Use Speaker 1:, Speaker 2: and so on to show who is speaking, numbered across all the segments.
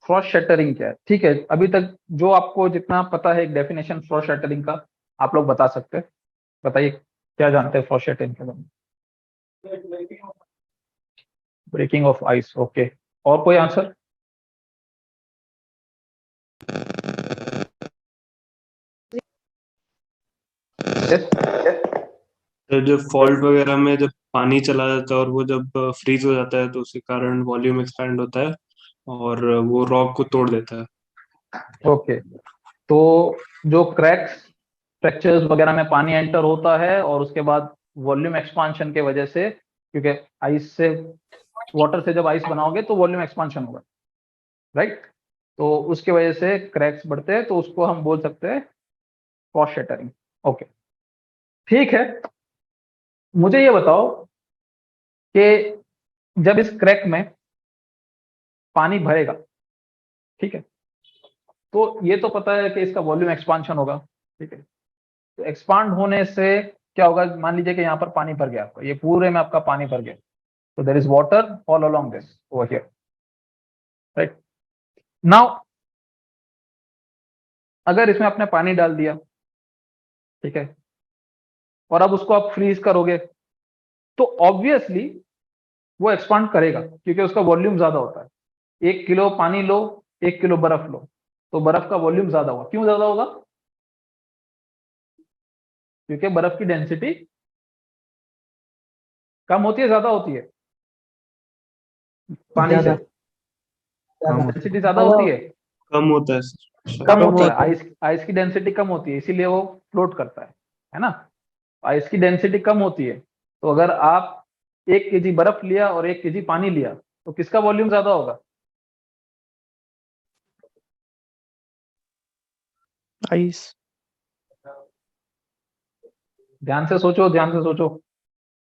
Speaker 1: Frost shuttering क्या है? ठीक है, अभी तक जो आपको जितना पता है एक डेफिनेशन फ्रॉस्ट शटरिंग का आप लोग बता सकते हैं? बताइए क्या जानते हैं फ्रॉस्ट शटरिंग के बारे में? Breaking off ice, okay. और कोई आंसर? यस।
Speaker 2: तो जब फॉल्ट वगैरह में जब पानी चला जाता है और वो जब फ्रीज हो जाता है तो उसके कारण वॉल्यूम एक्सपैंड होता है और वो रॉक को तोड़ देता है।
Speaker 1: ओके, तो जो क्रैक्स फ्रैक्चर्स वगैरह में पानी एंटर होता है और उसके बाद वॉल्यूम एक्सपांशन के वजह से, क्योंकि आइस से, वाटर से जब आइस बनाओगे तो वॉल्यूम एक्सपांशन होगा, राइट? तो उसके वजह से क्रैक्स बढ़ते हैं, तो उसको हम बोल सकते हैं फ्रॉस्ट शटरिंग। ओके, ठीक है। मुझे ये बताओ कि जब इस क्रैक में पानी भरेगा, ठीक है, तो ये तो पता है कि इसका वॉल्यूम एक्सपांशन होगा, ठीक है। तो एक्सपांड होने से क्या होगा? मान लीजिए कि यहाँ पर पानी भर गया, आपका ये पूरे में आपका पानी भर गया, तो there is water all along this over here, right? Now अगर इसमें आपने पानी डाल दिया, ठीक है, और अब उसको आप फ्रीज करोगे, तो ऑब्वियसली वो एक्सपांड करेगा, क्योंकि उसका वॉल्यूम ज्यादा होता है। 1 किलो पानी लो, 1 किलो बर्फ लो, तो बर्फ का वॉल्यूम ज्यादा होगा। क्यों ज्यादा होगा? क्योंकि बर्फ की डेंसिटी कम होती है, ज्यादा होती है पानी से?
Speaker 3: ज्यादा
Speaker 1: डेंसिटी ज्यादा होती है,
Speaker 2: कम होता है सर।
Speaker 1: कम होता है। आइस आइस की डेंसिटी कम होती है, इसीलिए वो फ्लोट करता है ना? आइस की डेंसिटी कम होती है, तो अगर आप 1 केजी बर्फ लिया और 1 केजी पानी लिया, तो किसका वॉल्यूम ज्यादा होगा?
Speaker 3: आइस।
Speaker 1: ध्यान से सोचो, ध्यान से सोचो,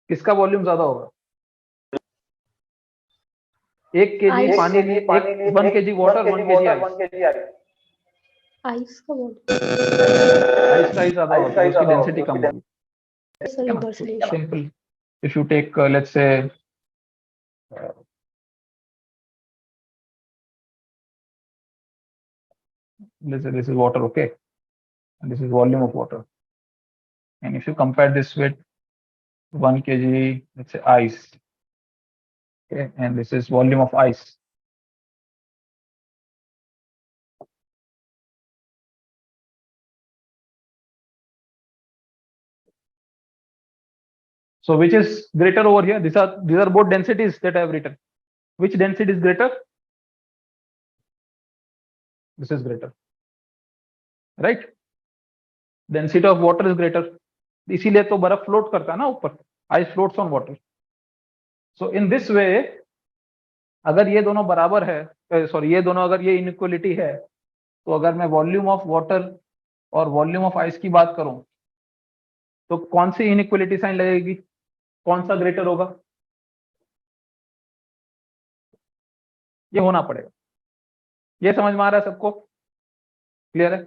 Speaker 1: किसका वॉल्यूम ज्यादा होगा? 1 केजी
Speaker 4: आइस
Speaker 1: पानी लिए, एक 1 KG water, 1 KG ice.
Speaker 4: Ice का
Speaker 1: आइस का ही ज्यादा होगा, क्योंकि उसकी डेंसिटी कम होगी, ठीक है ना?
Speaker 4: इधर से ले लो।
Speaker 1: Simple. If you take let's say this is water, okay, and this is volume of water, and if you compare this with 1 kg, let's say ice, okay, and this is volume of ice. So which is greater over here? These are both densities that I have written. Which density is greater? This is greater, right? Density of water is greater. इसीलिए तो बर्फ float करता है ना ऊपर, ice floats on water. So in this way, अगर ये दोनों बराबर है, सॉरी, ये दोनों अगर ये इनइक्वलिटी है, तो अगर मैं वॉल्यूम ऑफ वाटर और वॉल्यूम ऑफ आइस की बात करूं, तो कौन सी इनइक्वलिटी साइन लगेगी? कौन सा ग्रेटर होगा? ये होना पड़ेगा। ये समझ में आ रहा है सबको? क्लियर है?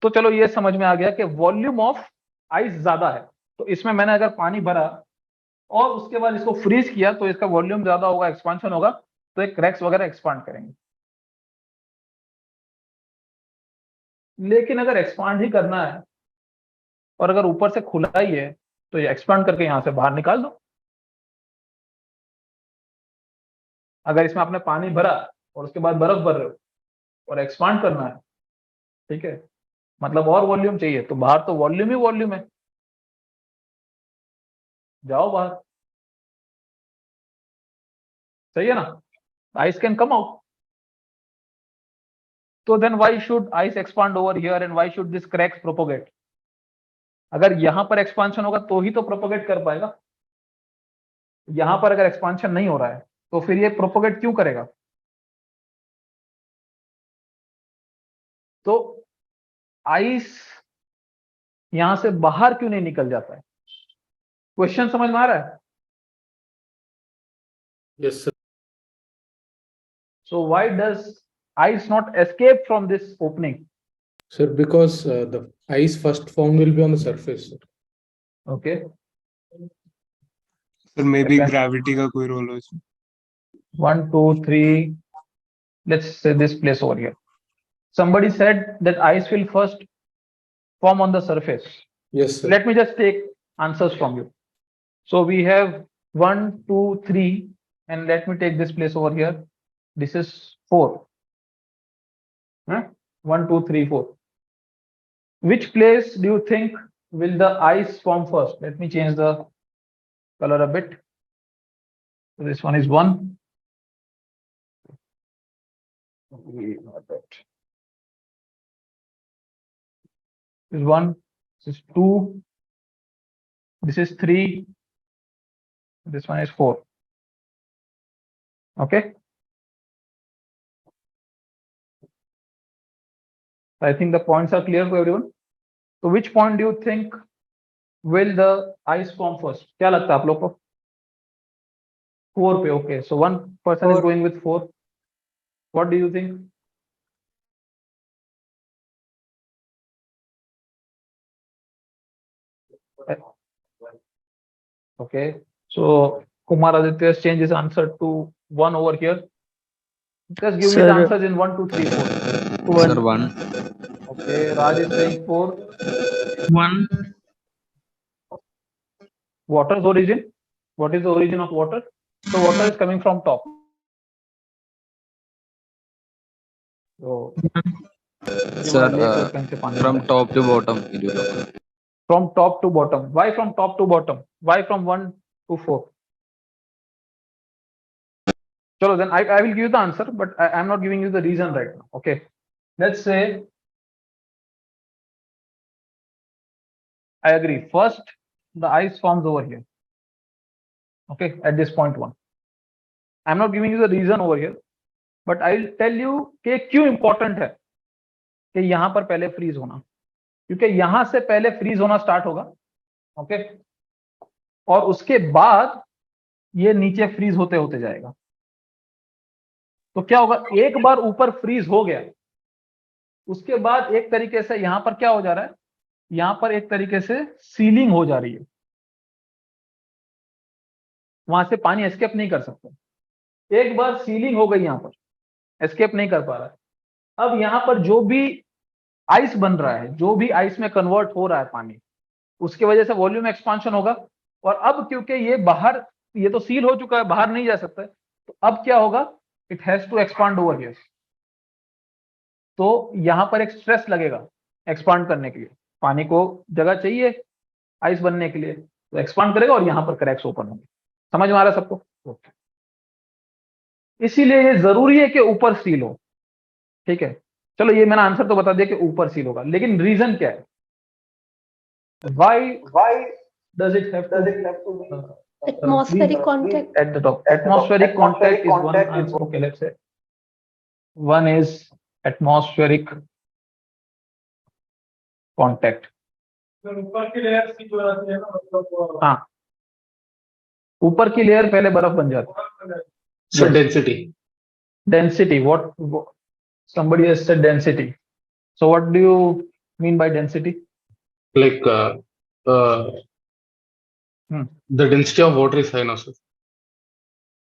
Speaker 1: तो चलो, ये समझ में आ गया कि वॉल्यूम ऑफ आइस ज्यादा है, तो इसमें मैंने अगर पानी भरा और उसके बाद इसको फ्रीज किया, तो इसका वॉल्यूम ज्यादा होगा, एक्सपांशन होगा, तो एक क्रैक्स वगैरह एक्सपांड करेंगे। लेकिन अगर एक्सपांड ही करना है और अगर ऊपर से खुला ही है, तो ये एक्सपांड करके यहां से बाहर निकाल दो। अगर इसमें आपने पानी भरा और उसके बाद बर्फ भर रहे हो और एक्सपांड करना है, ठीक है, मतलब और वॉल्यूम चाहिए, तो बाहर तो वॉल्यूम ही वॉल्यूम है, जाओ बाहर। सही है ना? Ice can come out. तो then why should ice expand over here and why should this cracks propagate? अगर यहां पर एक्सपांशन होगा तो ही तो प्रोपोगेट कर पाएगा। यहां पर अगर एक्सपांशन नहीं हो रहा है, तो फिर ये प्रोपोगेट क्यों करेगा? तो आइस यहां से बाहर क्यों नहीं निकल जाता है? क्वेश्चन समझ में आ रहा है?
Speaker 2: Yes sir.
Speaker 1: So why does ice not escape from this opening?
Speaker 5: Sir, because the ice first form will be on the surface, sir.
Speaker 1: Okay.
Speaker 2: Sir may be gravity का कोई रोल हो इसमें।
Speaker 1: 1, 2, 3, let's say this place over here. Somebody said that ice will first form on the surface.
Speaker 5: Yes, sir.
Speaker 1: Let me just take answers from you. So we have 1, 2, 3, and let me take this place over here. This is 4. Huh? 1, 2, 3, 4. Which place do you think will the ice form first? Let me change the color a bit. So this one is 1. This is 1. This is 2. This is 3. This one is 4. Okay. I think the points are clear to everyone. So which point do you think will the ice form first? क्या लगता है आप लोग को? 4 पे. Okay. So one person is going with 4. What do you think? Okay. So Kumar Aditya has changed his answer to 1 over here. Just give me the answers in 1, 2, 3, 4.
Speaker 3: Sir, 1.
Speaker 1: Okay. Raj is saying 4.
Speaker 3: 1.
Speaker 1: Water's origin. What is the origin of water? So water is coming from top. So
Speaker 3: Sir, from top to bottom.
Speaker 1: from top to bottom. Why from top to bottom? Why from 1 to 4? So then I will give you the answer, but I'm not giving you the reason right now. Okay. Let's say I agree. First, the ice forms over here. Okay, at this point 1. I'm not giving you the reason over here, but I'll tell you कि क्यों important है कि यहाँ पर पहले freeze होना, क्योंकि यहाँ से पहले freeze होना start होगा. ओके. और उसके बाद ये नीचे freeze होते होते जाएगा. तो क्या होगा, एक बार ऊपर freeze हो गया, उसके बाद एक तरीके से यहाँ पर क्या हो जा रहा है, यहाँ पर एक तरीके से सीलिंग हो जा रही है, वहां से पानी एस्केप नहीं कर सकता. एक बार सीलिंग हो गई, यहाँ पर एस्केप नहीं कर पा रहा है. अब यहाँ पर जो भी आइस बन रहा है, जो भी आइस में कन्वर्ट हो रहा है पानी, उसकी वजह से वॉल्यूम एक्सपांशन होगा. और अब क्योंकि ये बाहर, ये तो सील हो चुका है, बाहर नहीं जा सकता है, तो अब क्या होगा, it has to expand over here. तो यहां पर एक स्ट्रेस लगेगा एक्सपांड करने के लिए. पानी को जगह चाहिए आइस बनने के लिए, तो एक्सपांड करेगा और यहां पर क्रैक्स ओपन होंगे. समझ में आ रहा है सबको? इसीलिए ये जरूरी है कि ऊपर सील हो. ठीक है, चलो ये मैंने आंसर तो बता दिया कि ऊपर सील होगा, लेकिन रीजन क्या है? Why does it have to be
Speaker 4: atmospheric contact
Speaker 1: at the top? Atmospheric contact is one answer. Okay, let's say one is atmospheric contact. हाँ, ऊपर की लेयर पहले बर्फ बन जाती है.
Speaker 5: So
Speaker 1: Density. What somebody has said density. So what do you mean by density?
Speaker 5: like the density of water is high now, sir.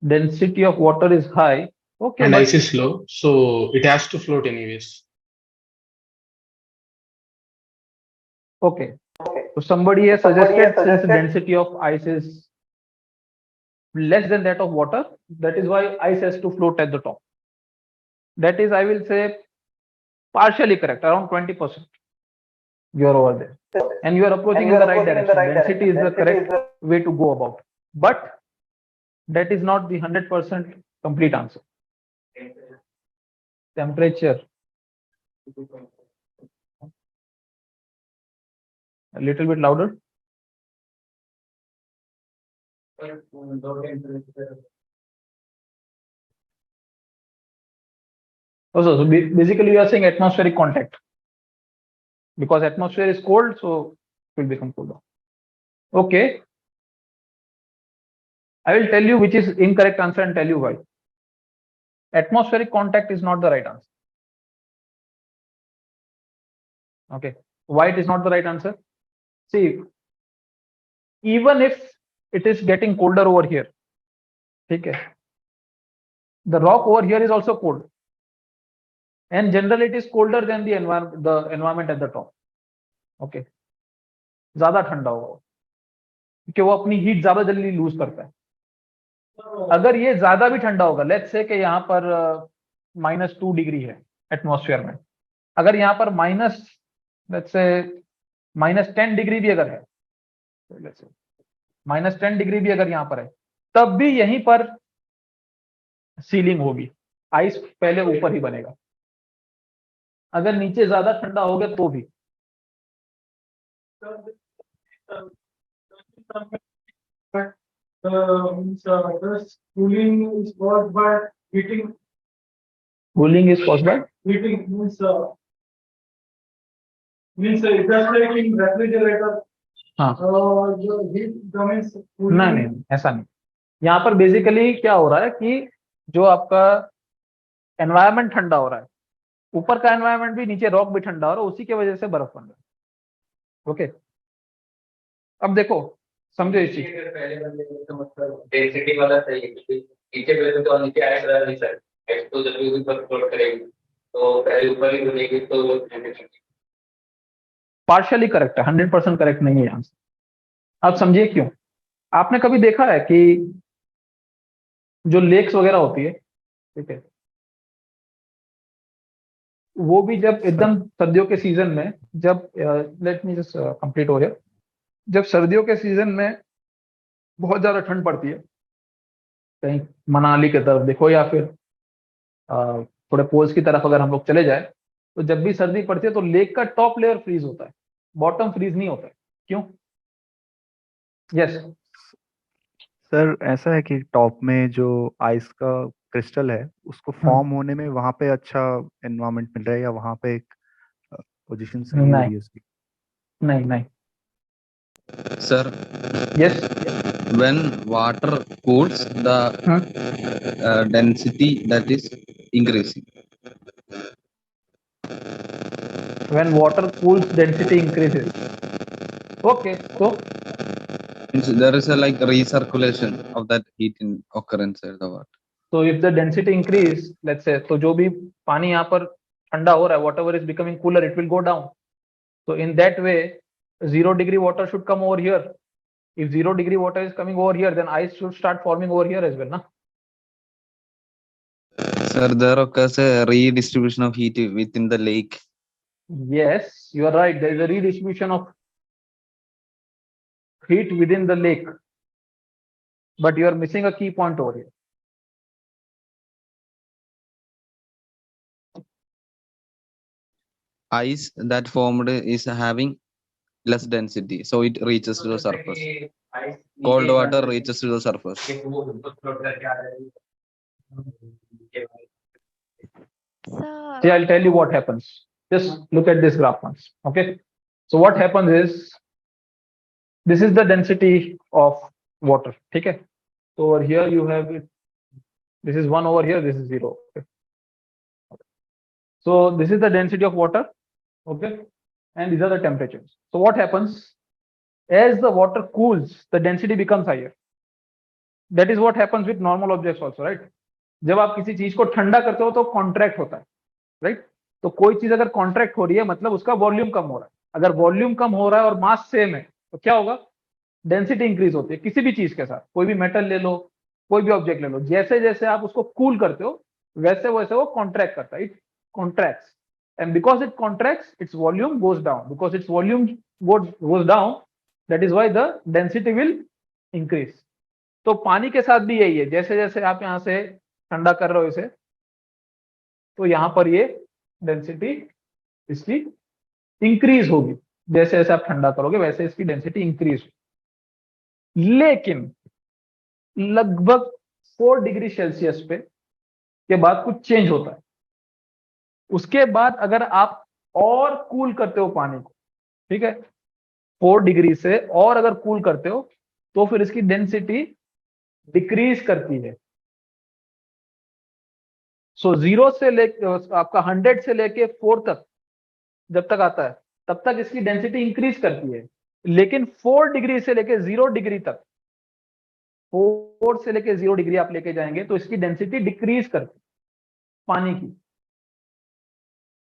Speaker 1: Density of water is high. Okay,
Speaker 5: And
Speaker 1: but
Speaker 5: ice is low, so it has to float anyways.
Speaker 1: okay. So somebody has suggested since the density of ice is less than that of water, that is why ice has to float at the top. That is, I will say, partially correct, around 20%. You are over there, and you are approaching in the right direction. Density is the correct way to go about, but that is not the 100% complete answer. Temperature. A little bit louder. Also, so basically you are saying atmospheric contact, because atmosphere is cold, so it will become colder. Okay, I will tell you which is incorrect answer and tell you why. Atmospheric contact is not the right answer. Okay, why it is not the right answer? See, even if it is getting colder over here, okay, the rock over here is also cold. and generally it is colder than the environment at the top. Okay, ज्यादा ठंडा होगा क्योंकि वो अपनी heat ज्यादा जल्दी loose करता है. अगर ये ज्यादा भी ठंडा होगा, लेट्स से कि यहाँ पर -2 डिग्री है एटमॉस्फेयर में, अगर यहाँ पर लेट्स से -10 डिग्री भी अगर है, -10 डिग्री भी अगर यहाँ पर है, तब भी यहीं पर सीलिंग होगी, आइस पहले ऊपर ही बनेगा. अगर नीचे ज्यादा ठंडा हो गया तो भी.
Speaker 6: This cooling is caused by heating.
Speaker 1: Cooling is caused by
Speaker 6: Heating means it just like in refrigerator.
Speaker 1: हाँ.
Speaker 6: The heat comes cooling.
Speaker 1: नहीं, ऐसा नहीं. यहाँ पर बेसिकली क्या हो रहा है कि जो आपका एनवायरनमेंट ठंडा हो रहा है, ऊपर का एनवायरनमेंट भी, नीचे रॉक भी ठंडा हो रहा है, उसी की वजह से बर्फ बन रहा है. ओके, अब देखो, समझो इस चीज.
Speaker 7: डेंसिटी वाला सही है, नीचे पे तो नीचे आइस रहा नहीं सर, आइस तो जब भी ऊपर फ्लोट करेगी तो पहले ऊपर ही बनेगी तो
Speaker 1: पार्शियली करेक्ट है, 100% करेक्ट नहीं है आंसर. अब समझिए क्यों. आपने कभी देखा है कि जो लेक्स वगैरह होती है, ठीक है, वो भी जब एकदम सर्दियों के सीजन में, जब लेट मी जस्ट कंप्लीट हो जाए, जब सर्दियों के सीजन में बहुत ज्यादा ठंड पड़ती है, कहीं मनाली की तरफ देखो या फिर थोड़े पोल्स की तरफ अगर हम लोग चले जाए, तो जब भी सर्दी पड़ती है तो लेक का टॉप लेयर फ्रीज होता है, बॉटम फ्रीज नहीं होता है. क्यों? यस
Speaker 8: सर, ऐसा है कि टॉप में जो आइस का क्रिस्टल है उसको फॉर्म होने में वहां पे अच्छा एनवायरनमेंट मिल रहा है, या वहां पे एक पोजीशन सही हो रही है उसकी?
Speaker 1: नहीं.
Speaker 3: Sir,
Speaker 1: yes.
Speaker 3: when water cools, the density that is increasing.
Speaker 1: When water cools, density increases. Okay, so
Speaker 3: Means there is a like recirculation of that heat in occur inside the water.
Speaker 1: so if the density increase, let's say, तो जो भी पानी यहाँ पर ठंडा हो रहा है, whatever is becoming cooler, it will go down. So in that way, 0 degree water should come over here. If 0 degree water is coming over here, then ice should start forming over here as well, na?
Speaker 3: Sir, there occurs a redistribution of heat within the lake.
Speaker 1: Yes, you are right. There is a redistribution of heat within the lake, but you are missing a key point over here.
Speaker 3: Ice that formed is having less density, so it reaches to the surface. Cold water reaches to the surface.
Speaker 1: See, I'll tell you what happens. Just look at this graph once. Okay. So what happens is, this is the density of water. Okay. So over here you have it. This is 1 over here. This is 0. Okay. So this is the density of water. Okay. And these are the temperatures. So what happens? As the water cools, the density becomes higher. That is what happens with normal objects also, right? जब आप किसी चीज को ठंडा करते हो तो contract होता है, राइट? तो कोई चीज अगर कॉन्ट्रैक्ट हो रही है मतलब उसका वॉल्यूम कम हो रहा है. अगर वॉल्यूम कम हो रहा है और मास सेम है तो क्या होगा? डेंसिटी इंक्रीज होती है किसी भी चीज के साथ. कोई भी मेटल ले लो, कोई भी ऑब्जेक्ट ले लो, जैसे जैसे आप उसको कूल करते हो वैसे वैसे वो कॉन्ट्रैक्ट करता है. It contracts, and because it contracts, its volume goes down. Because its volume goes down, that is why the density will increase. तो पानी के साथ भी यही है. जैसे जैसे आप यहाँ से ठंडा कर रहे हो इसे, तो यहाँ पर ये डेंसिटी इसकी इंक्रीज होगी. जैसे जैसे आप ठंडा करोगे वैसे इसकी डेंसिटी इंक्रीज होगी. लेकिन लगभग 4 डिग्री सेल्सियस पे के बाद कुछ चेंज होता है. उसके बाद अगर आप और कूल करते हो पानी को, ठीक है, 4 डिग्री से और अगर कूल करते हो तो फिर इसकी डेंसिटी डिक्रीज करती है. सो 0 से लेके आपका 100 से लेके 4 तक जब तक आता है तब तक इसकी डेंसिटी इंक्रीज करती है. लेकिन 4 डिग्री से लेके 0 डिग्री तक, 4 से लेके 0 डिग्री आप लेके जाएंगे तो इसकी डेंसिटी डिक्रीज करती है पानी की.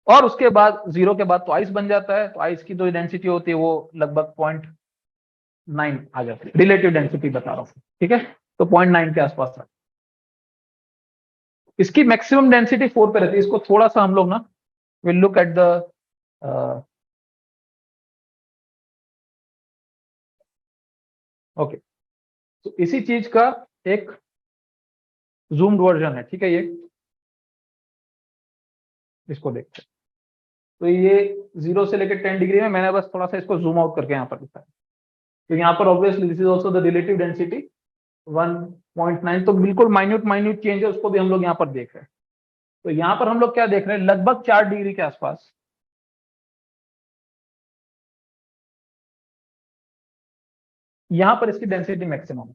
Speaker 1: और उसके बाद 0 के बाद तो आइस बन जाता है, तो आइस की जो डेंसिटी होती है वो लगभग 0.9 आ जाती है, रिलेटिव डेंसिटी बता रहा हूँ, ठीक है, तो 0.9 के आसपास है। इसकी मैक्सिमम डेंसिटी 4 पे रहती है। इसको थोड़ा सा हम लोग ना will look at the okay, तो इसी चीज का एक जूम्ड वर्जन है, ठीक है, ये इसको देखते हैं। तो ये 0 से लेकर 10 डिग्री में मैंने बस थोड़ा सा इसको जूम आउट करके यहाँ पर लिखा है। तो यहाँ पर obviously this is also the relative density 1.9, तो बिल्कुल माइन्यूट माइन्यूट चेंज है, उसको भी हम लोग यहाँ पर देख रहे हैं। तो यहाँ पर हम लोग क्या देख रहे हैं, लगभग 4 डिग्री के आसपास यहाँ पर इसकी डेंसिटी मैक्सिमम है,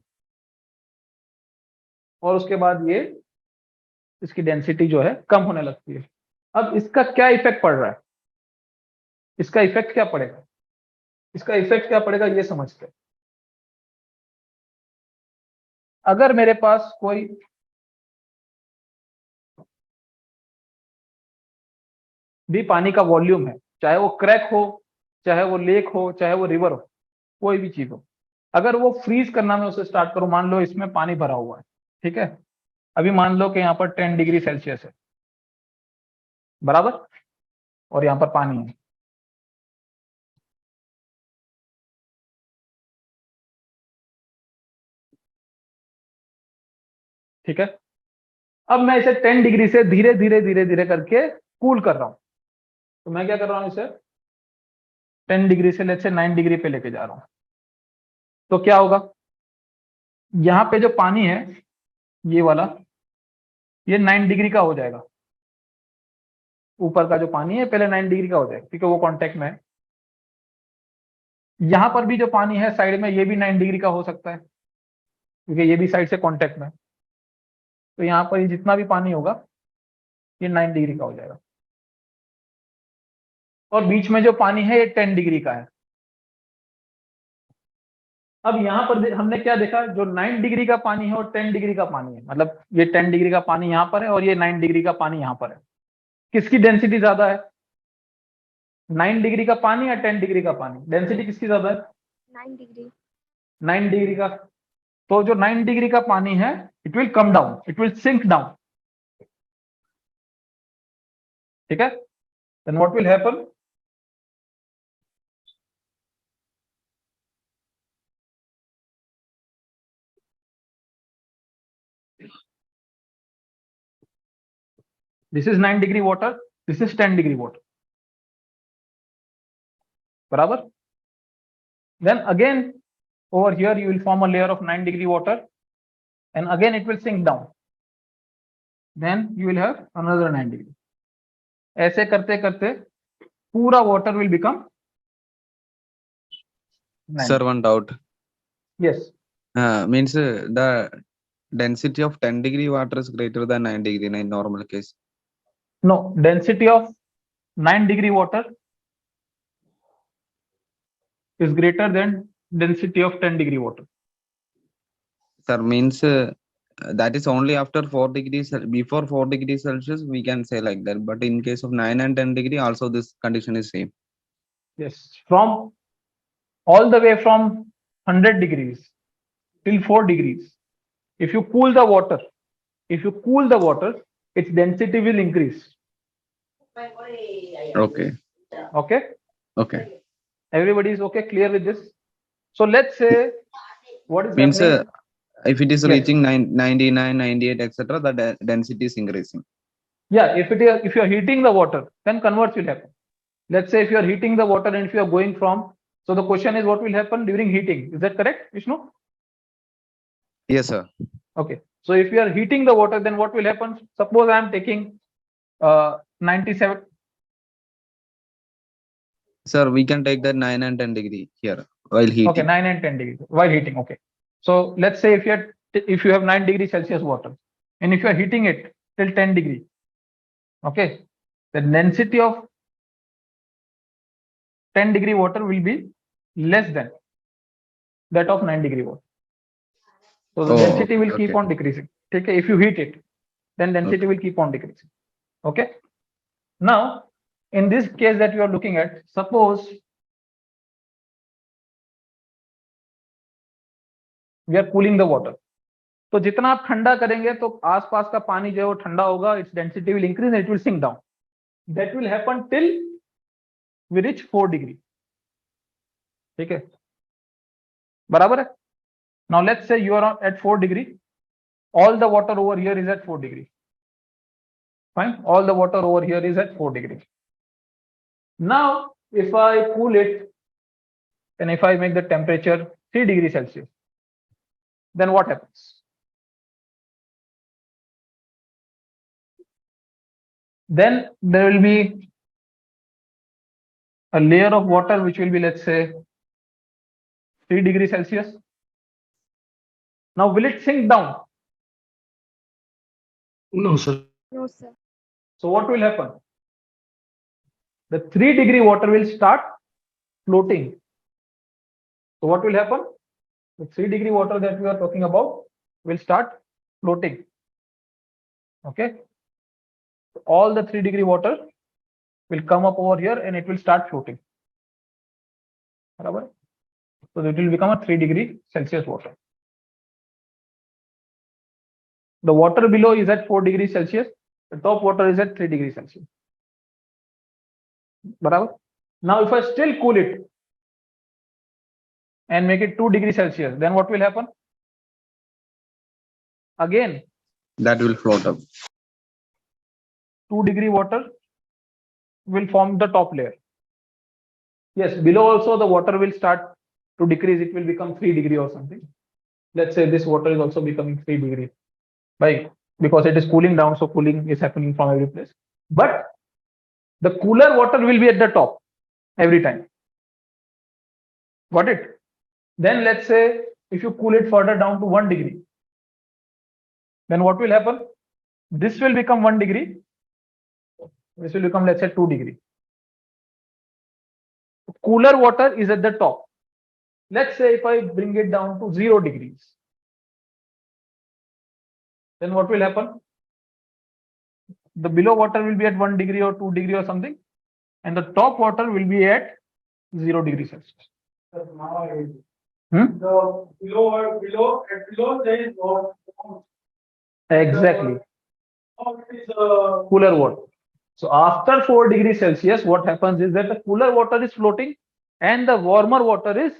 Speaker 1: और उसके बाद ये इसकी डेंसिटी जो है कम होने लगती है। अब इसका क्या इफेक्ट पड़ रहा है, इसका इफेक्ट क्या पड़ेगा, इसका इफेक्ट क्या पड़ेगा ये समझते हैं। अगर मेरे पास कोई भी पानी का वॉल्यूम है, चाहे वो क्रैक हो, चाहे वो लेक हो, चाहे वो रिवर हो, कोई भी चीज हो, अगर वो फ्रीज करना मैं उसे स्टार्ट करूं, मान लो इसमें पानी भरा हुआ है, ठीक है, अभी मान लो कि यहाँ पर 10 डिग्री सेल्सियस है, बराबर, और यहाँ पर पानी है, ठीक है। अब मैं इसे 10 डिग्री से धीरे धीरे धीरे धीरे करके कूल कर रहा हूं। तो मैं क्या कर रहा हूं, इसे 10 डिग्री से लेट से 9 डिग्री पे लेके जा रहा हूं। तो क्या होगा, यहाँ पे जो पानी है ये वाला, ये 9 डिग्री का हो जाएगा। ऊपर का जो पानी है पहले 9 डिग्री का हो जाएगा, क्योंकि वो कांटेक्ट में है। यहाँ पर भी जो पानी है साइड में, ये भी 9 डिग्री का हो सकता है, क्योंकि ये भी साइड से कांटेक्ट में है। तो यहाँ पर ये जितना भी पानी होगा ये 9 डिग्री का हो जाएगा, और बीच में जो पानी है ये 10 डिग्री का है। अब यहाँ पर हमने क्या देखा, जो 9 डिग्री का पानी है और 10 डिग्री का पानी है, मतलब ये 10 डिग्री का पानी यहाँ पर है और ये 9 डिग्री का पानी यहाँ पर है, किसकी डेंसिटी ज्यादा है, 9 डिग्री का पानी या 10 डिग्री का पानी, डेंसिटी किसकी ज्यादा है,
Speaker 4: 9 डिग्री।
Speaker 1: 9 डिग्री का। तो जो 9 डिग्री का पानी है it will come down, it will sink down, ठीक है। Then what will happen, this is 9 degree water, this is 10 degree water, बराबर। Then again over here you will form a layer of 9 degree water, and again it will sink down, then you will have another 9 degree. ऐसे करते करते पूरा water will become 9.
Speaker 3: Sir, one doubt.
Speaker 1: Yes.
Speaker 3: Means the density of 10 degree water is greater than 9 degree in normal case.
Speaker 1: No, density of 9 degree water is greater than density of 10 degree water.
Speaker 3: Sir, means that is only after 4 degrees, before 4 degrees Celsius we can say like that, but in case of 9 and 10 degree also this condition is same.
Speaker 1: Yes, from all the way from 100 degrees till 4 degrees, if you cool the water, its density will increase.
Speaker 3: Okay.
Speaker 1: Okay, everybody is okay, clear with this? So let's say what is
Speaker 3: Means
Speaker 1: happening,
Speaker 3: if it is
Speaker 1: Yes.
Speaker 3: reaching 99, 98, etc., the density is increasing.
Speaker 1: Yeah, if you are heating the water, then converse will happen. Let's say if you are heating the water and if you are going from, so the question is what will happen during heating, is that correct, Vishnu?
Speaker 3: Yes, sir.
Speaker 1: Okay, so if you are heating the water, then what will happen, suppose I am taking 97.
Speaker 3: Sir, we can take that 9 and 10 degree here while heating.
Speaker 1: Okay, 9 and 10 degrees while heating. Okay, so let's say if you have 9 degree Celsius water and if you are heating it till 10 degree, okay, the density of 10 degree water will be less than that of 9 degree water. So the density will keep on decreasing. Okay, if you heat it, then density will keep on decreasing. Okay. Now, in this case that you are looking at, suppose we are cooling the water, तो जितना आप ठंडा करेंगे तो आसपास का पानी जो है वो ठंडा होगा, its density will increase and it will sink down. That will happen till we reach 4 degree. ठीक है, बराबर है. Now let's say you are at 4 degree. All the water over here is at 4 degree. Fine, all the water over here is at 4 degree. Now if I cool it and if I make the temperature 3 degrees Celsius, then what happens? Then there will be a layer of water which will be, let's say, 3 degrees Celsius. Now will it sink down?
Speaker 2: No, sir.
Speaker 4: No, sir.
Speaker 1: So what will happen? The 3 degree water will start floating. So what will happen? The 3 degree water that we are talking about will start floating. Okay. All the 3 degree water will come up over here and it will start floating. Barabar? So it will become a 3 degree Celsius water. The water below is at 4 degrees Celsius. The top water is at 3 degrees Celsius. Barabar? Now if I still cool it and make it 2 degrees Celsius, then what will happen? Again,
Speaker 3: That will float up.
Speaker 1: 2 degree water will form the top layer. Yes, below also the water will start to decrease. It will become 3 degree or something. Let's say this water is also becoming 3 degree. Why? Because it is cooling down, so cooling is happening from every place. But the cooler water will be at the top every time. Got it? Then let's say if you cool it further down to 1 degree, then what will happen? This will become 1 degree. This will become, let's say, 2 degree. Cooler water is at the top. Let's say if I bring it down to 0 degrees, then what will happen? The below water will be at 1 degree or 2 degree or something, and the top water will be at 0 degrees Celsius.
Speaker 6: The below there is water.
Speaker 1: Exactly.
Speaker 6: Now it is
Speaker 1: Cooler water. So after 4 degrees Celsius, what happens is that the cooler water is floating and the warmer water is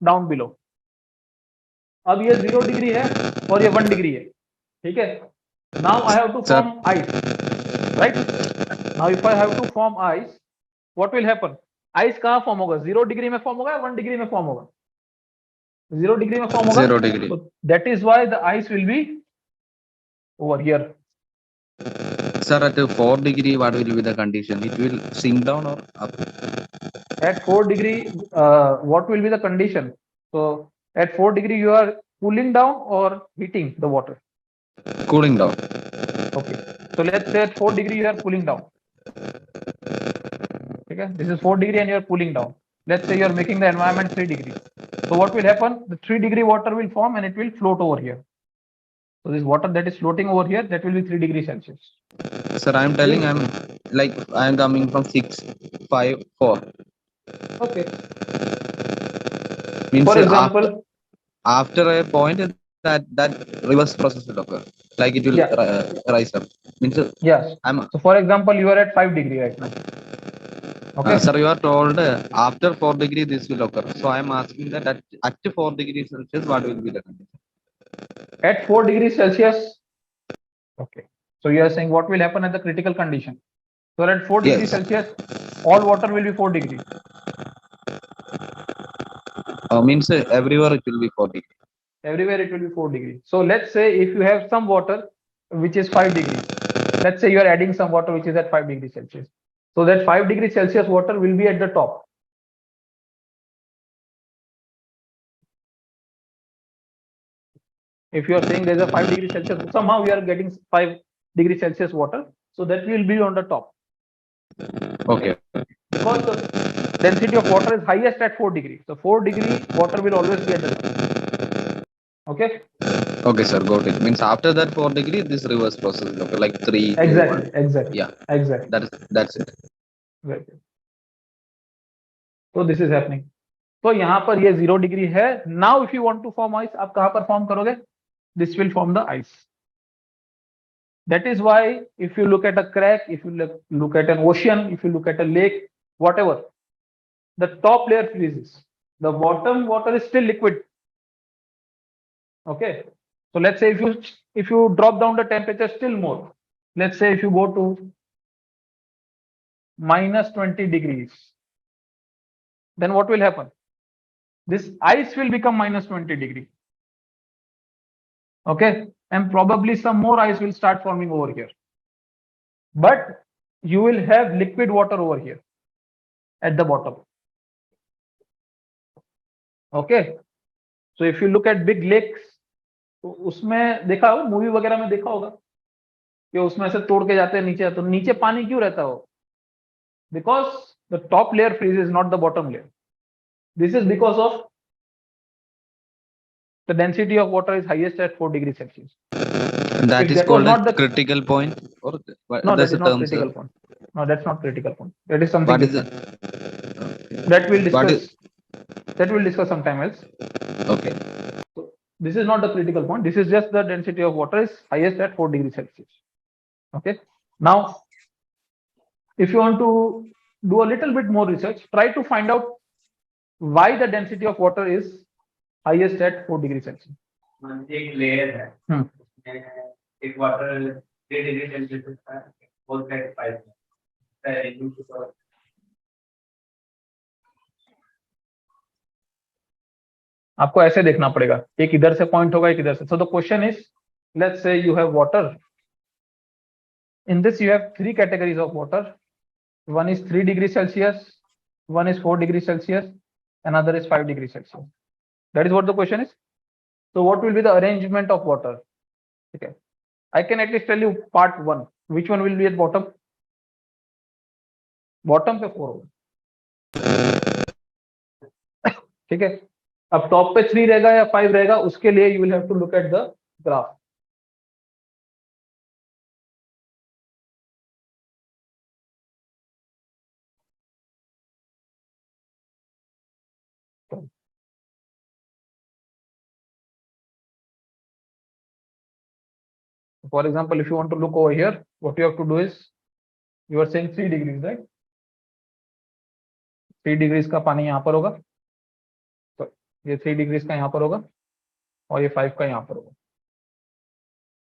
Speaker 1: down below. अब ये 0 degree है और ये 1 degree है, ठीक है. Now I have to form ice, right? Now if I have to form ice, what will happen? Ice कहाँ form होगा? 0 डिग्री में form होगा या 1 डिग्री में form होगा? 0 डिग्री में form होगा.
Speaker 3: 0 degree.
Speaker 1: So that is why the ice will be over here.
Speaker 3: Sir, at 4 degree, what will be the condition? It will sink down or up?
Speaker 1: At 4 degree, what will be the condition? So at 4 degree, you are cooling down or heating the water?
Speaker 3: Cooling down.
Speaker 1: Okay. So let's say at 4 degree, you are cooling down. Okay. This is 4 degree and you are cooling down. Let's say you are making the environment 3 degree. So what will happen? The 3 degree water will form and it will float over here. So this water that is floating over here, that will be 3 degrees Celsius.
Speaker 3: Sir, I'm telling I'm coming from 6, 5, 4.
Speaker 1: Okay.
Speaker 3: Means
Speaker 1: For example,
Speaker 3: after a point that reverse process will occur. Like it will rise up. Means
Speaker 1: yes. So for example, you are at 5 degree right now. Okay.
Speaker 3: Sir, you are told after 4 degree this will occur. So I am asking that at 4 degrees Celsius, what will be the condition?
Speaker 1: At 4 degrees Celsius. Okay. So you are saying what will happen at the critical condition. So at 4 degrees Celsius, all water will be 4 degree.
Speaker 3: Means everywhere it will be 4 degree.
Speaker 1: Everywhere it will be 4 degree. So let's say if you have some water which is 5 degree. Let's say you are adding some water which is at 5 degrees Celsius. So that 5 degrees Celsius water will be at the top. If you are saying there is a 5 degrees Celsius, somehow we are getting 5 degrees Celsius water. So that will be on the top.
Speaker 3: Okay.
Speaker 1: Because the density of water is highest at 4 degree. So 4 degree water will always be at the top. Okay.
Speaker 3: Okay, sir. Got it. Means after that 4 degree, this reverse process will occur, like 3.
Speaker 1: Exactly.
Speaker 3: 2, 1.
Speaker 1: Exactly.
Speaker 3: Yeah.
Speaker 1: Exactly.
Speaker 3: That's it.
Speaker 1: तो this is happening. तो यहाँ पर ये 0 degree है। Now if you want to form ice, आप कहाँ पर form करोगे? This will form the ice. That is why if you look at a crack, if you look at an ocean, if you look at a lake, whatever, the top layer freezes, the bottom water is still liquid. Okay, so let's say if you drop down the temperature still more, let's say if you go to -20 degrees, then what will happen? This ice will become -20 degree. Okay, and probably some more ice will start forming over here, but you will have liquid water over here at the bottom. Okay, so if you look at big lakes, तो उसमें देखा हो, movie वगैरह में देखा होगा कि उसमें से तोड़ के जाते हैं नीचे, तो नीचे पानी क्यों रहता हो? Because the top layer फ्रीजेज, not the bottom layer. This is because of the density of water is highest at 4 degrees Celsius.
Speaker 3: That
Speaker 1: If
Speaker 3: is
Speaker 1: that was
Speaker 3: called
Speaker 1: not
Speaker 3: a
Speaker 1: the
Speaker 3: critical point, or
Speaker 1: no, that
Speaker 3: that's
Speaker 1: is
Speaker 3: the
Speaker 1: not
Speaker 3: term, sir.
Speaker 1: critical point. No, that's not critical point. That is something
Speaker 3: What is
Speaker 1: different.
Speaker 3: Okay.
Speaker 1: That we'll
Speaker 3: What
Speaker 1: discuss.
Speaker 3: is
Speaker 1: That we'll discuss sometime else.
Speaker 3: okay?
Speaker 1: So this is not the critical point. This is just the density of water is highest at 4 degrees Celsius. Okay. Now, if you want to do a little bit more research, try to find out why the density of water is highest at 4 degrees Celsius.
Speaker 7: एक layer है, एक water 3 degree Celsius का both side pipe है।
Speaker 1: आपको ऐसे देखना पड़ेगा, एक इधर से पॉइंट होगा, एक इधर से. So the question is, let's say you have water. In this you have 3 categories of water. One is 3 degrees Celsius, one is 4 degrees Celsius, another is 5 degrees Celsius. That is what the question is. So what will be the arrangement of water? Okay, I can at least tell you part 1. Which one will be at bottom? Bottom पे 4 होगा. ठीक है. अब top पे 3 रहेगा या 5 रहेगा, उसके लिए you will have to look at the graph. For example, if you want to look over here, what you have to do is, you are saying 3 degrees, right? 3 degrees का पानी यहाँ पर होगा, तो ये 3 degrees का यहाँ पर होगा और ये 5 का यहाँ पर होगा.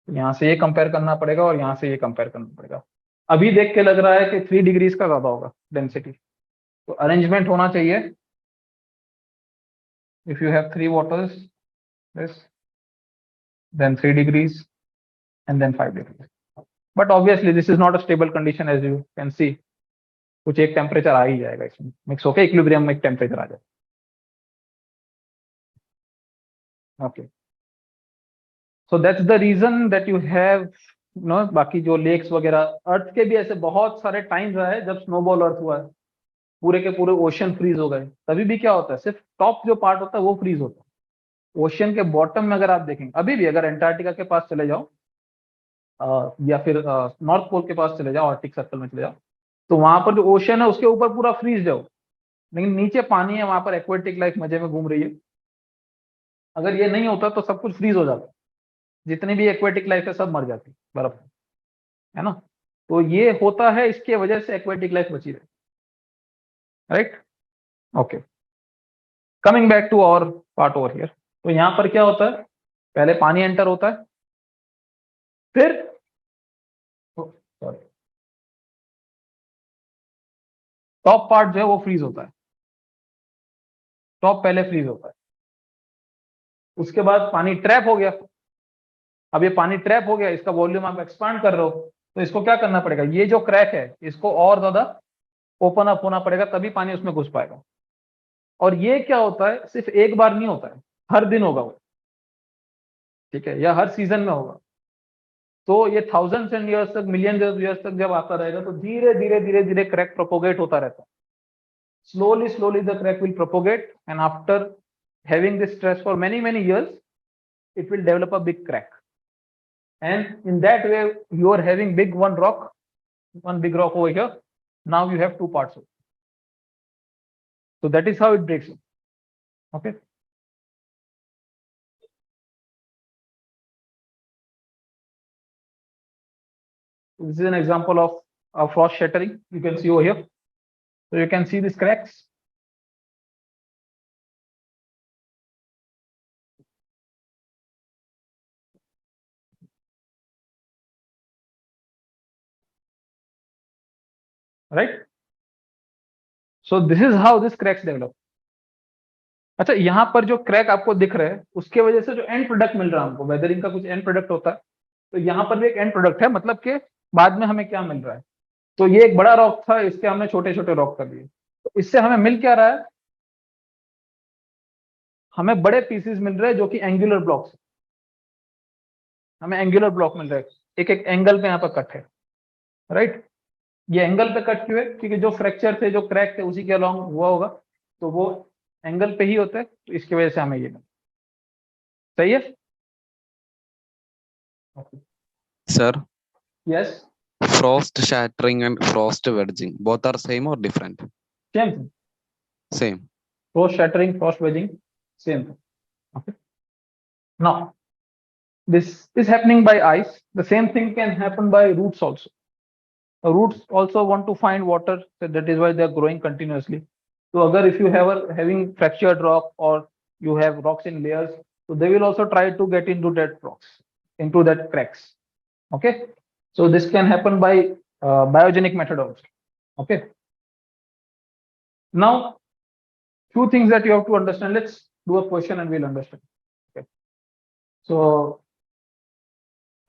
Speaker 1: यहाँ से ये कंपेयर करना पड़ेगा और यहाँ से ये कंपेयर करना पड़ेगा. अभी देख के लग रहा है कि 3 degrees का ज्यादा होगा डेंसिटी, तो अरेंजमेंट होना चाहिए. If you have 3 waters, this, then 3 degrees and then 5 degrees. But obviously this is not a stable condition, as you can see. कुछ एक टेम्परेचर आ ही जाएगा इसमें, मिक्स होकर इक्विलिब्रियम में एक टेम्परेचर आ जाएगा. Okay, so that's the reason that you have no. बाकी जो लेक्स वगैरह, अर्थ के भी ऐसे बहुत सारे टाइम्स आए जब स्नोबॉल अर्थ हुआ है, पूरे के पूरे ओशन फ्रीज हो गए. तभी भी क्या होता है, सिर्फ टॉप जो पार्ट होता है वो फ्रीज होता है. ओशन के बॉटम में अगर आप देखेंगे, अभी भी अगर एंटार्क्टिका के पास चले जाओ, या फिर नॉर्थ पोल के पास चले जाओ, आर्टिक सर्कल में चले जाओ, तो वहां पर जो ओशन है उसके ऊपर पूरा फ्रीज जाओ, लेकिन नीचे पानी है, वहां पर एक्वेटिक लाइफ मजे में घूम रही है. अगर ये नहीं होता तो सब कुछ फ्रीज हो जाता, जितनी भी एक्वेटिक लाइफ है सब मर जाती बर्फ में, है ना. तो ये होता है, इसके वजह से एक्वेटिक लाइफ बची रहे. Right. Okay, coming back to our part over here. तो यहाँ पर क्या होता है, पहले पानी एंटर होता है, फिर टॉप पार्ट जो है वो फ्रीज होता है. टॉप पहले फ्रीज होता है, उसके बाद पानी ट्रैप हो गया. अब ये पानी ट्रैप हो गया, इसका वॉल्यूम आप एक्सपांड कर रहे हो, तो इसको क्या करना पड़ेगा, ये जो क्रैक है इसको और ज्यादा ओपन अप होना पड़ेगा, तभी पानी उसमें घुस पाएगा. और ये क्या होता है, सिर्फ एक बार नहीं होता है, हर दिन होगा वो. ठीक है, या हर सीजन में होगा. तो ये थाउजेंड्स एंड ईयर्स तक, मिलियंस ऑफ ईयर्स तक जब आता रहेगा, तो धीरे धीरे धीरे धीरे क्रैक प्रोपोगेट होता रहता है. slowly the crack will propagate, and after having this stress for many years, it will develop a big crack. And in that way you are having one big rock over here, Now you have two parts. So that is how it breaks. Okay. This is an example of a frost shattering. You can see over here. So you can see these cracks. Right? So this is how this cracks develop. अच्छा, यहाँ पर जो crack आपको दिख रहा है उसके वजह से जो एंड प्रोडक्ट मिल रहा है हमको, वेदरिंग का कुछ एंड प्रोडक्ट होता है, तो यहाँ पर भी एक एंड प्रोडक्ट है, मतलब कि बाद में हमें क्या मिल रहा है। तो ये एक बड़ा रॉक था, इसके हमने छोटे छोटे रॉक कर दिए, तो इससे हमें मिल क्या रहा है, हमें बड़े पीसेस मिल रहे हैं जो कि एंगुलर ब्लॉक्स, हमें एंगुलर ब्लॉक मिल रहा है, एक एक एंगल पे यहाँ पर कट है। राइट, ये एंगल पे कट क्यों है, क्योंकि जो फ्रैक्चर थे, जो क्रैक थे, उसी के अलॉन्ग हुआ होगा, तो वो एंगल पे ही होता है, तो इसकी वजह से हमें ये मिला। सही है
Speaker 3: Sir,
Speaker 1: yes,
Speaker 3: frost shattering and frost wedging, both are same or different?
Speaker 1: Same thing,
Speaker 3: Same.
Speaker 1: frost shattering, frost wedging, same thing. Okay, now this is happening by ice, the same thing can happen by roots also. The roots also want to find water, so that is why they are growing continuously. So agar if you have having fractured rock or you have rocks in layers, so they will also try to get into that rocks, into that cracks. Okay, so this can happen by biogenic method also. Okay, now few things that you have to understand. Let's do a question and we'll understand. Okay, so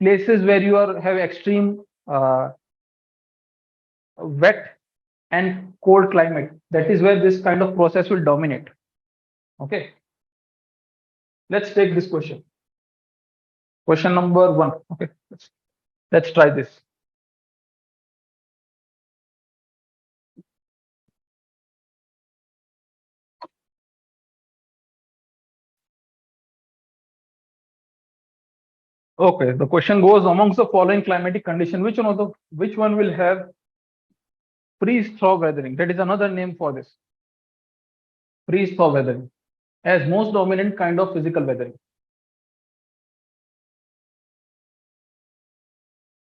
Speaker 1: places where you are have extreme wet and cold climate, that is where this kind of process will dominate. Okay, let's take this question. Question number 1. Okay, let's try this. Okay, the question goes, amongst the following climatic condition, which one will have freeze thaw weathering? That is another name for this, freeze thaw weathering, as most dominant kind of physical weathering.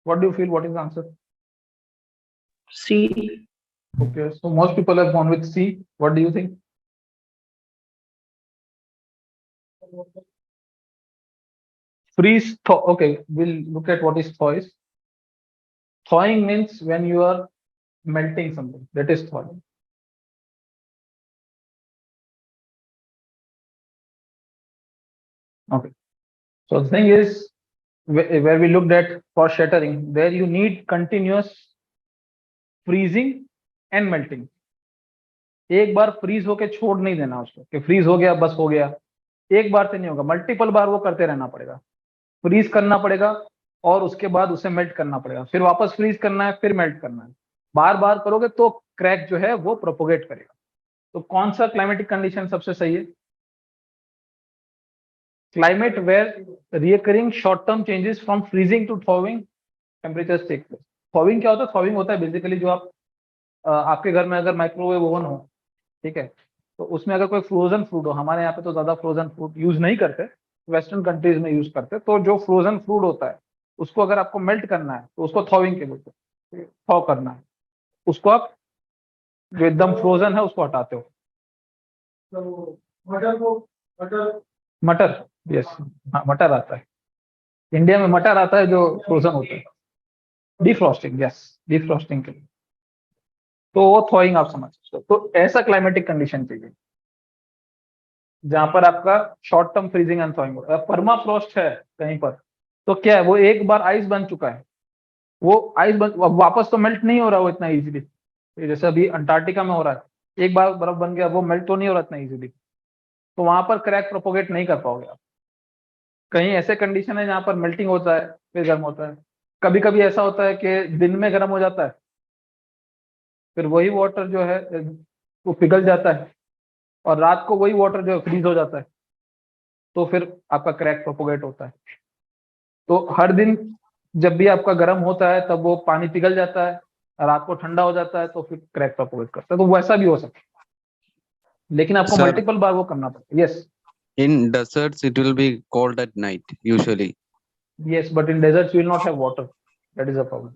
Speaker 1: What do you feel? What is the answer?
Speaker 6: C.
Speaker 1: Okay, so most people have gone with C. What do you think? Freeze thaw. Okay, we'll look at what is thaw is. Thawing means when you are melting something, that is thawing. Okay, so the thing is, where we looked at for shattering, there you need continuous freezing and melting. एक बार freeze होके छोड़ नहीं देना उसको कि freeze हो गया बस हो गया, एक बार से नहीं होगा, मल्टीपल बार वो करते रहना पड़ेगा, फ्रीज करना पड़ेगा और उसके बाद उसे मेल्ट करना पड़ेगा, फिर वापस फ्रीज करना है, फिर मेल्ट करना है, बार बार करोगे तो क्रैक जो है वो प्रोपोगेट करेगा। तो कौन सा क्लाइमेटिक कंडीशन सबसे सही है? Climate where recurring short term changes from freezing to thawing temperature take place. Thawing क्या होता है? थॉविंग होता है बेसिकली जो आप आपके घर में अगर माइक्रोवेव ओवन हो, ठीक है, तो उसमें अगर कोई फ्रोजन फूड हो, हमारे यहाँ पे तो ज्यादा फ्रोजन फूड यूज नहीं करते, वेस्टर्न कंट्रीज में यूज करते, तो जो फ्रोजन फूड होता है उसको अगर आपको मेल्ट करना है तो उसको थॉविंग के बोलते हैं, थॉ करना है उसको, आप जो एकदम फ्रोजन है उसको हटाते हो।
Speaker 6: तो मटर
Speaker 1: मटर, यस, हाँ मटर आता है, इंडिया में मटर आता है जो फ्रोजन होता है, डिफ्रॉस्टिंग, यस, डिफ्रॉस्टिंग के लिए, तो वो थॉइंग आप समझ सकते हो। तो ऐसा क्लाइमेटिक कंडीशन चाहिए जहां पर आपका short term freezing and thawing हो। पर्मा फ्रॉस्ट है कहीं पर, तो क्या है, वो एक बार आइस बन चुका है, वो आइस बन वापस तो मेल्ट नहीं हो रहा वो इतना इजीली, जैसे अभी अंटार्कटिका में हो रहा है, एक बार बर्फ बन गया वो मेल्ट तो नहीं हो रहा इतना इजीली, तो वहां पर क्रैक प्रोपोगेट नहीं कर पाओगे आप। कहीं ऐसे कंडीशन है जहां पर मेल्टिंग होता है फिर गर्म होता है, कभी कभी ऐसा होता है कि दिन में गर्म हो जाता है, फिर वही वाटर जो है वो पिघल जाता है और रात को वही वाटर जो है फ्रीज हो जाता है, तो फिर आपका क्रैक प्रोपोगेट होता है। तो हर दिन जब भी आपका गर्म होता है तब वो पानी पिघल जाता है, रात को ठंडा हो जाता है तो फिर क्रैक प्रोपोगेट करता है, तो वैसा भी हो सकता है, लेकिन आपको
Speaker 3: Sir,
Speaker 1: मल्टीपल बार वो करना पड़ेगा। Yes
Speaker 3: in deserts it will be cold at night usually.
Speaker 1: Yes, but in desserts you will not have water, that is a problem.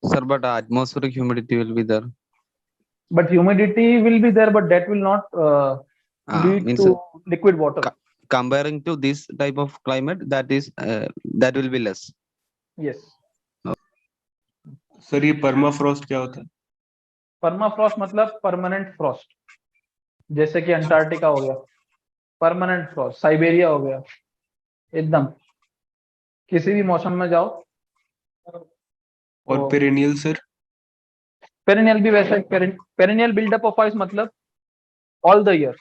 Speaker 3: Sir, but atmospheric humidity will be there.
Speaker 1: But humidity will be there, but that will not lead
Speaker 3: Means
Speaker 1: to liquid water.
Speaker 3: comparing to this type of climate, that will be less.
Speaker 1: Yes.
Speaker 2: Sir ये permafrost क्या होता है?
Speaker 1: Permafrost मतलब permanent Frost, जैसे कि Antarctica हो गया, permanent Frost, Siberia हो गया, एकदम किसी भी मौसम में जाओ।
Speaker 2: और पेरिनियल सर?
Speaker 1: पेरिनियल भी वैसे, पेरिनियल बिल्डअप ऑफ आइस मतलब all the year,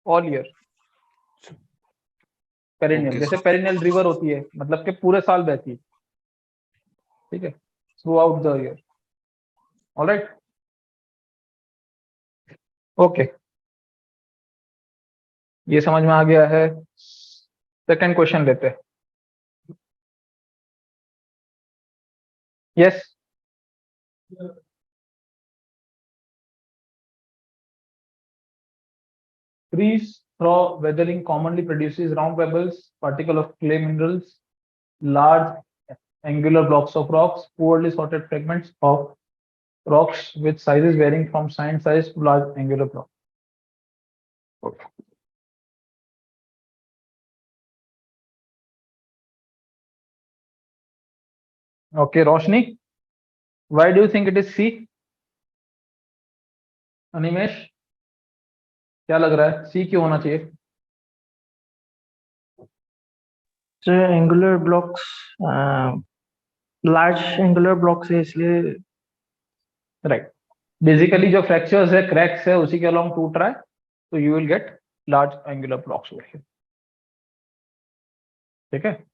Speaker 1: all year perennial. जैसे पेरिनियल रिवर होती है मतलब कि पूरे साल बहती है, ठीक है, through out the year. Alright, okay, ये समझ में आ गया है। सेकंड क्वेश्चन लेते हैं। Yes, freeze-thaw weathering commonly produces round pebbles, particle of clay minerals, large angular blocks of rocks, poorly sorted fragments of rocks with sizes varying from sand size to large angular blocks. Okay, Roshni, why do you think it is C? Animesh, क्या लग रहा है C क्यों होना चाहिए?
Speaker 6: So angular blocks, large angular blocks है इसलिए।
Speaker 1: Right, basically जो फ्रैक्चर्स है, क्रैक्स है, उसी के अलोंग टूट रहा है, तो you will get large angular blocks over here, ठीक है,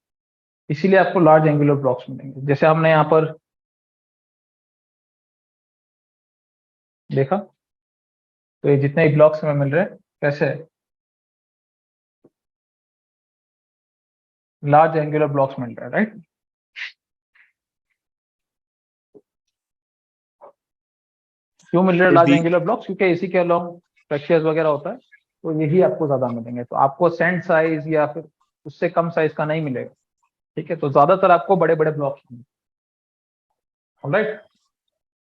Speaker 1: इसीलिए आपको लार्ज एंगुलर ब्लॉक्स मिलेंगे। जैसे हमने यहाँ पर देखा, तो ये जितने ब्लॉक्स हमें मिल रहे हैं कैसे है, लार्ज एंगुलर ब्लॉक्स मिल रहे हैं, राइट। क्यों मिल रहे हैं लार्ज एंगुलर ब्लॉक्स? क्योंकि इसी के अलोंग फ्रैक्चर्स वगैरह होता है, तो यही आपको ज्यादा मिलेंगे। तो आपको सैंड साइज या फिर उससे कम साइज का नहीं मिलेगा, ठीक है, तो ज्यादातर आपको बड़े बड़े ब्लॉक्स मिलेंगे। ऑलराइट,